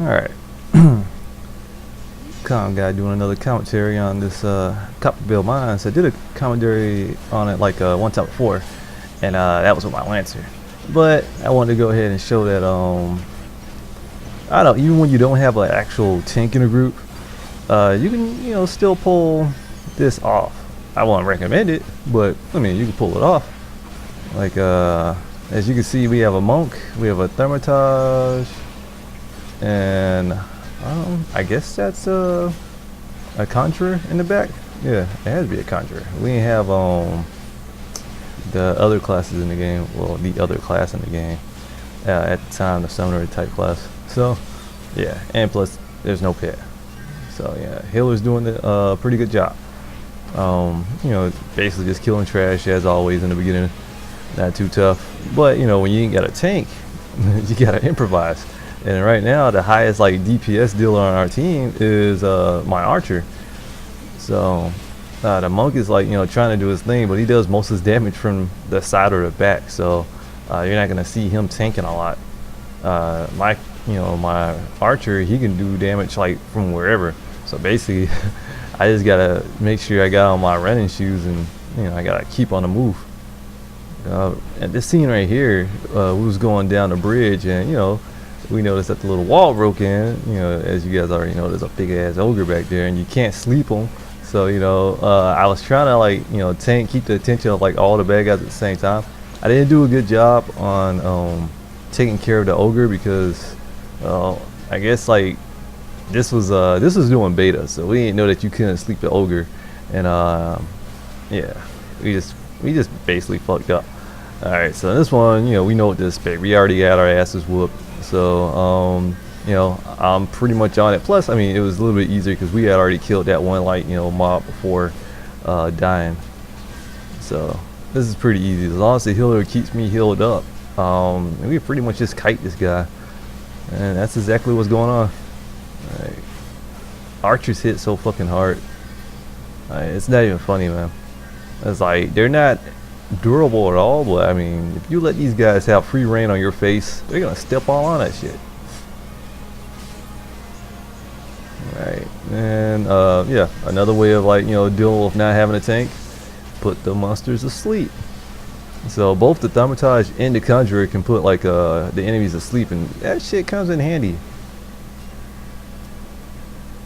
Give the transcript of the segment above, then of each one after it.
Alright. Guy doing another commentary on this Copperbell Mines. I did a commentary on it like one time before, and that was with my Lancer. But I wanted to go ahead and show that I don't know, even when you don't have an actual tank in a group, you can still pull this off. I won't recommend it, but I mean you can pull it off. Like as you can see, we have a monk, we have a thermitage, and I guess that's a conjurer in the back. Yeah, it has to be a conjurer. We ain't have the other classes in the game. Well, the other class in the game at the time, the summoner type class. So yeah, and plus there's no pet. So yeah, healer's doing a pretty good job. Basically just killing trash as always in the beginning. Not too tough, but when you ain't got a tank, you gotta improvise. And right now, the highest like DPS dealer on our team is my archer. So the monk is like trying to do his thing, but he does most of his damage from the side or the back. So you're not gonna see him tanking a lot. My archer, he can do damage like from wherever. So basically, I just gotta make sure I got on my running shoes, and I gotta keep on the move. At this scene right here, we was going down the bridge, and we noticed that the little wall broke in. As you guys already know, there's a big ass ogre back there, and you can't sleep him. So I was trying to keep the attention of like all the bad guys at the same time. I didn't do a good job on taking care of the ogre because I guess like this was doing beta, so we didn't know that you couldn't sleep the ogre, and yeah, we just basically fucked up. Alright, so this one, we know what to expect. We already got our asses whooped. So, I'm pretty much on it. Plus, I mean, it was a little bit easier because we had already killed that one, like, mob before dying. So, this is pretty easy. As long as the healer keeps me healed up, we pretty much just kite this guy. And that's exactly what's going on. Like, archers hit so fucking hard. It's not even funny, man. It's like, they're not durable at all, but I mean, if you let these guys have free reign on your face, they're gonna step all on that shit. Right, and yeah, another way of like dealing with not having a tank, put the monsters asleep. So both the thermitage and the conjurer can put like the enemies asleep, and that shit comes in handy.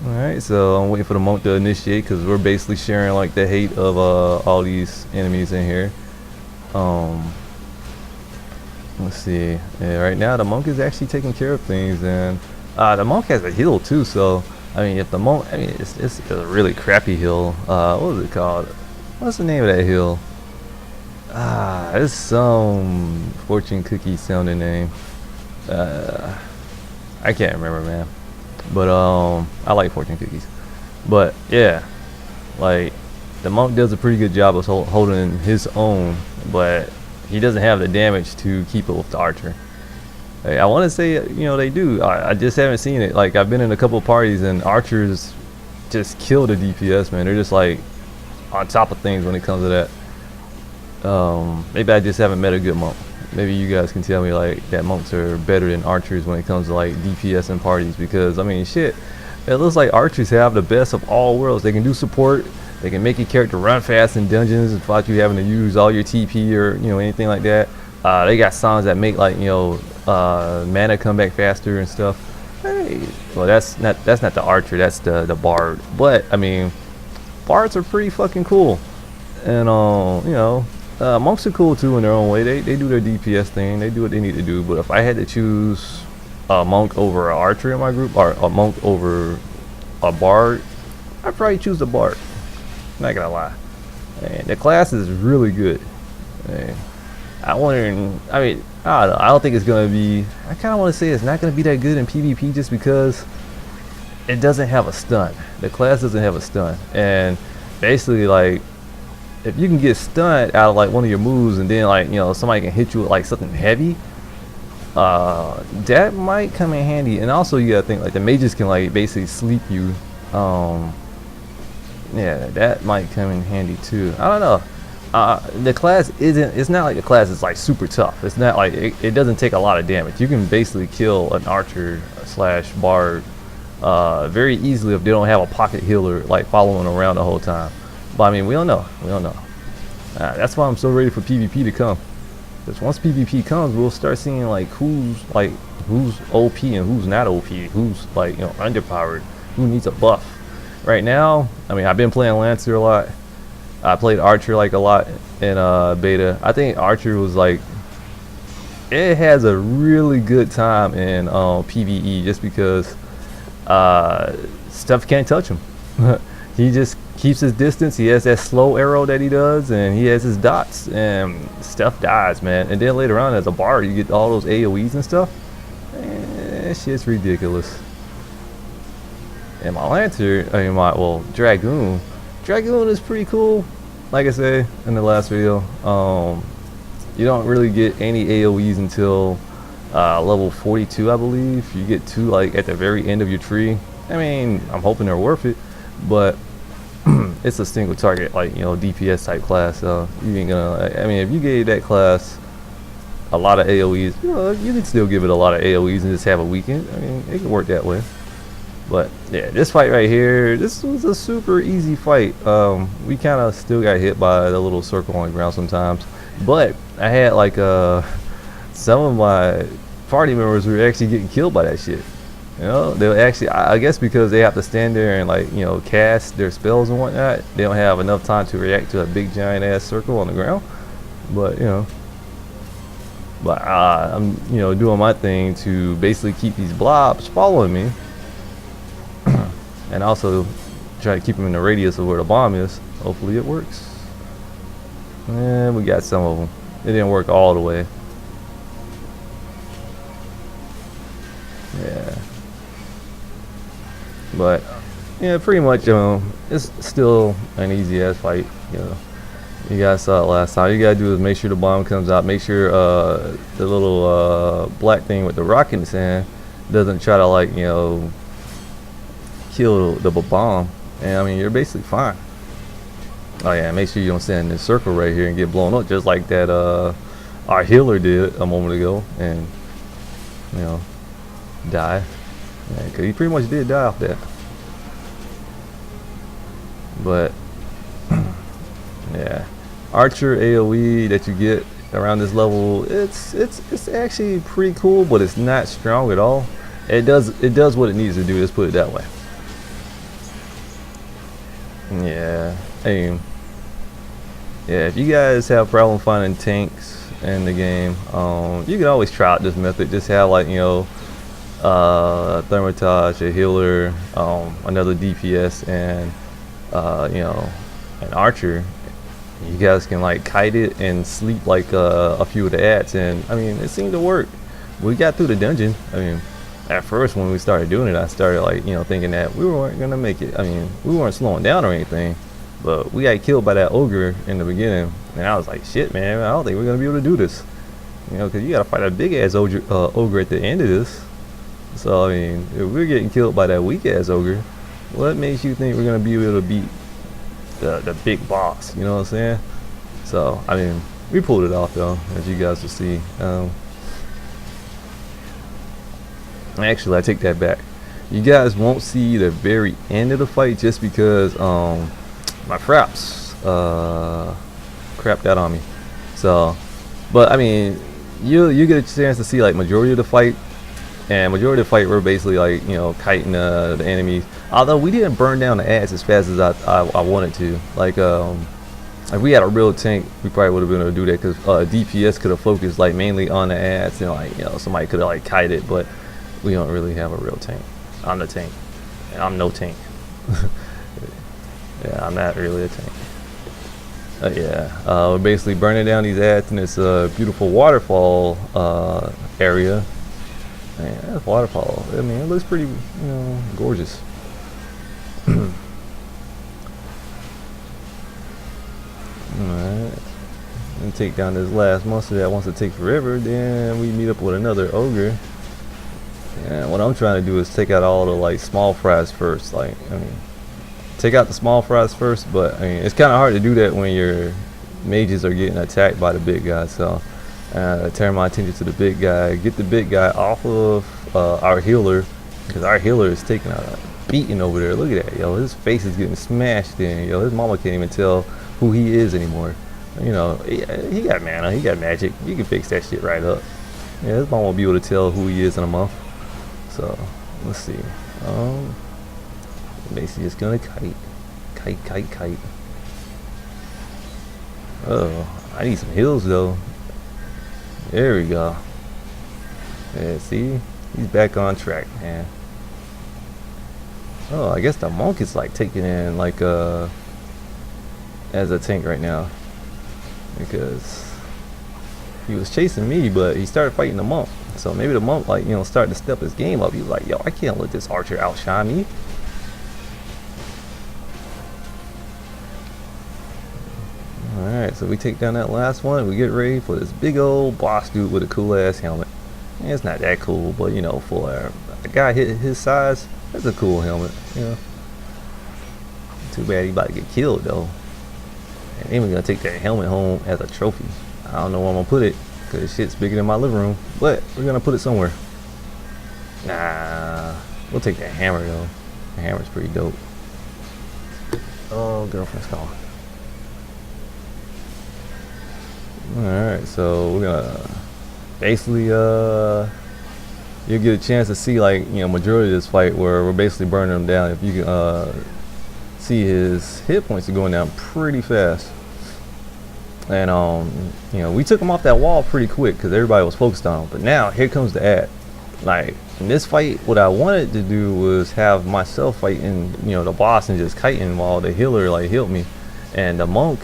Alright, so I'm waiting for the monk to initiate because we're basically sharing like the hate of all these enemies in here. Let's see. Yeah, right now the monk is actually taking care of things, and the monk has a heal too. So I mean, if the monk, I mean, it's a really crappy heal. What was it called? What's the name of that heal? It's some fortune cookie sounding name. I can't remember, man. But I like fortune cookies. But yeah, like the monk does a pretty good job of holding his own, but he doesn't have the damage to keep it with the archer. Hey, I want to say they do. I just haven't seen it. Like I've been in a couple of parties and archers just kill the DPS, man. They're just like on top of things when it comes to that. Maybe I just haven't met a good monk. Maybe you guys can tell me like that monks are better than archers when it comes to like DPS and parties, because I mean shit, it looks like archers have the best of all worlds. They can do support, they can make your character run fast in dungeons without you having to use all your TP or anything like that. They got songs that make like mana come back faster and stuff. Hey, well that's not the archer, that's the bard. But I mean, bards are pretty fucking cool, and monks are cool too in their own way. They do their DPS thing, they do what they need to do. But if I had to choose a monk over an archer in my group, or a monk over a bard, I'd probably choose the bard. Not gonna lie, and the class is really good. And I don't know, I don't think it's gonna be, I kind of want to say it's not gonna be that good in PvP just because it doesn't have a stun. The class doesn't have a stun, and basically like if you can get stunned out of like one of your moves, and then like somebody can hit you with like something heavy, that might come in handy. And also you gotta think like the mages can like basically sleep you. Yeah, that might come in handy too. I don't know. The class isn't. It's not like the class is like super tough. It's not like it doesn't take a lot of damage. You can basically kill an archer slash bard very easily if they don't have a pocket healer like following around the whole time. But I mean, we don't know. We don't know. That's why I'm so ready for PvP to come. Because once PvP comes, we'll start seeing like who's OP and who's not OP, who's like, you know, underpowered, who needs a buff. Right now, I mean, I've been playing Lancer a lot. I played Archer like a lot in beta. I think Archer was like, it has a really good time in PvE just because stuff can't touch him. He just keeps his distance. He has that slow arrow that he does, and he has his dots, and stuff dies, man. And then later on, as a bard, you get all those AoEs and stuff. That shit's ridiculous. And my Lancer, I mean, Dragoon is pretty cool. Like I said in the last video, you don't really get any AoEs until level 42, I believe. You get 2 like at the very end of your tree. I mean, I'm hoping they're worth it, but it's a single target, like, you know, DPS type class. So you ain't gonna. I mean, if you gave that class a lot of AoEs, you know, you can still give it a lot of AoEs and just have a weekend. I mean, it can work that way. But yeah, this fight right here, this was a super easy fight. We kind of still got hit by the little circle on the ground sometimes, but I had like some of my party members were actually getting killed by that shit. You know, they'll actually, I guess because they have to stand there and, like, you know, cast their spells and whatnot, they don't have enough time to react to a big giant ass circle on the ground. But you know, I'm, you know, doing my thing to basically keep these blobs following me. And also try to keep them in the radius of where the bomb is. Hopefully it works. And we got some of them. It didn't work all the way. Yeah. But yeah, pretty much, it's still an easy ass fight. You know, you guys saw it last time. All you gotta do is make sure the bomb comes out. Make sure the little black thing with the rock in its hand doesn't try to, like, you know, kill the bomb, and I mean, you're basically fine. Oh yeah, make sure you don't stand in this circle right here and get blown up just like that our healer did a moment ago, and, you know, die. Yeah, cause he pretty much did die off that. But yeah, Archer AoE that you get around this level, it's actually pretty cool, but it's not strong at all. It does what it needs to do. Let's put it that way. Yeah, I mean, yeah, if you guys have problem finding tanks in the game, you can always try out this method. Just have, like, you know, Thermitage, a healer, another DPS, and you know, an archer. You guys can, like, kite it and sleep like a few of the ads, and I mean, it seemed to work. We got through the dungeon. I mean, at first when we started doing it, I started, like, you know, thinking that we weren't gonna make it. I mean, we weren't slowing down or anything, but we got killed by that ogre in the beginning, and I was like, shit, man, I don't think we're gonna be able to do this. You know, because you gotta fight a big ass ogre at the end of this. So I mean, if we're getting killed by that weak ass ogre, what makes you think we're gonna be able to beat the big boss? You know what I'm saying? So I mean, we pulled it off though, as you guys will see. Actually, I take that back. You guys won't see the very end of the fight just because my fraps crapped out on me. So, but I mean, you get a chance to see, like, majority of the fight, and majority of the fight we're basically, like, you know, kiting the enemies. Although we didn't burn down the ads as fast as I wanted to. Like, if we had a real tank, we probably would have been able to do that, because DPS could have focused, like, mainly on the ads, and, like, you know, somebody could have, like, kited, but we don't really have a real tank. I'm the tank. I'm no tank. Yeah, I'm not really a tank. Yeah, we're basically burning down these ads in this beautiful waterfall area. Man, that's waterfall. I mean, it looks pretty, you know, gorgeous. Alright. And take down this last monster that wants to take forever. Then we meet up with another ogre. And what I'm trying to do is take out all the, like, small fries first. Like, I mean, take out the small fries first, but I mean, it's kind of hard to do that when you're mages are getting attacked by the big guy, so turn my attention to the big guy, get the big guy off of our healer, because our healer is taking a beating over there. Look at that, yo, his face is getting smashed in, yo, his mama can't even tell who he is anymore. You know, he got mana, he got magic, you can fix that shit right up. Yeah, his mom won't be able to tell who he is in a month. So let's see, basically just gonna kite. Oh, I need some heals though. There we go. Yeah, see, he's back on track, man. Oh, I guess the monk is like taking in like as a tank right now, because he was chasing me, but he started fighting the monk. So maybe the monk, like, you know, starting to step his game up. He's like, yo, I can't let this archer outshine me. Alright, so we take down that last one. We get ready for this big old boss dude with a cool ass helmet. Yeah, it's not that cool, but you know, for a guy his size, that's a cool helmet, you know. Too bad he about to get killed though. And then we're gonna take that helmet home as a trophy. I don't know where I'm gonna put it, because shit's bigger than my living room, but we're gonna put it somewhere. Nah, we'll take that hammer though. The hammer's pretty dope. Oh, girlfriend's calling. Alright, so we're gonna basically you'll get a chance to see, like, you know, majority of this fight where we're basically burning him down. If you can see, his hit points are going down pretty fast. And you know, we took him off that wall pretty quick because everybody was focused on him. But now here comes the ad. Like in this fight, what I wanted to do was have myself fighting, you know, the boss and just kiting while the healer like healed me, and the monk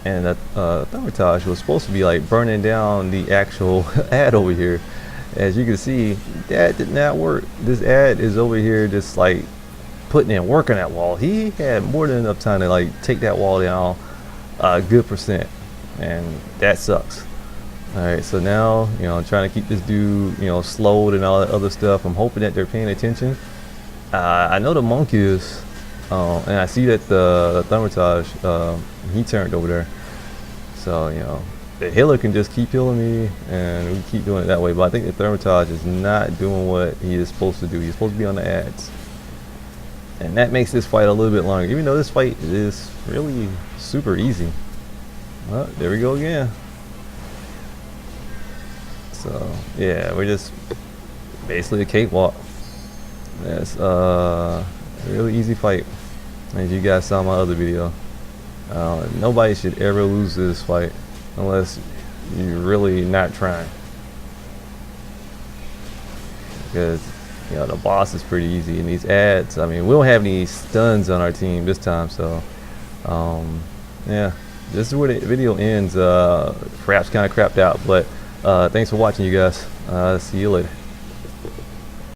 and the Thermitage was supposed to be like burning down the actual ad over here. As you can see, that did not work. This ad is over here just like putting in work on that wall. He had more than enough time to like take that wall down a good percent, and that sucks. Alright, so now, you know, I'm trying to keep this dude, you know, slowed and all that other stuff. I'm hoping that they're paying attention. I know the monk is, and I see that the Thermitage, he turned over there. So, you know, the healer can just keep healing me, and we keep doing it that way. But I think the Thermitage is not doing what he is supposed to do. He's supposed to be on the ads. And that makes this fight a little bit longer, even though this fight is really super easy. Well, there we go again. So yeah, we're just basically a cakewalk. That's a really easy fight, as you guys saw in my other video. Nobody should ever lose this fight unless you're really not trying, because, you know, the boss is pretty easy, and these ads, I mean, we don't have any stuns on our team this time. So yeah, this is where the video ends. Perhaps kind of crapped out, but thanks for watching, you guys. See you later.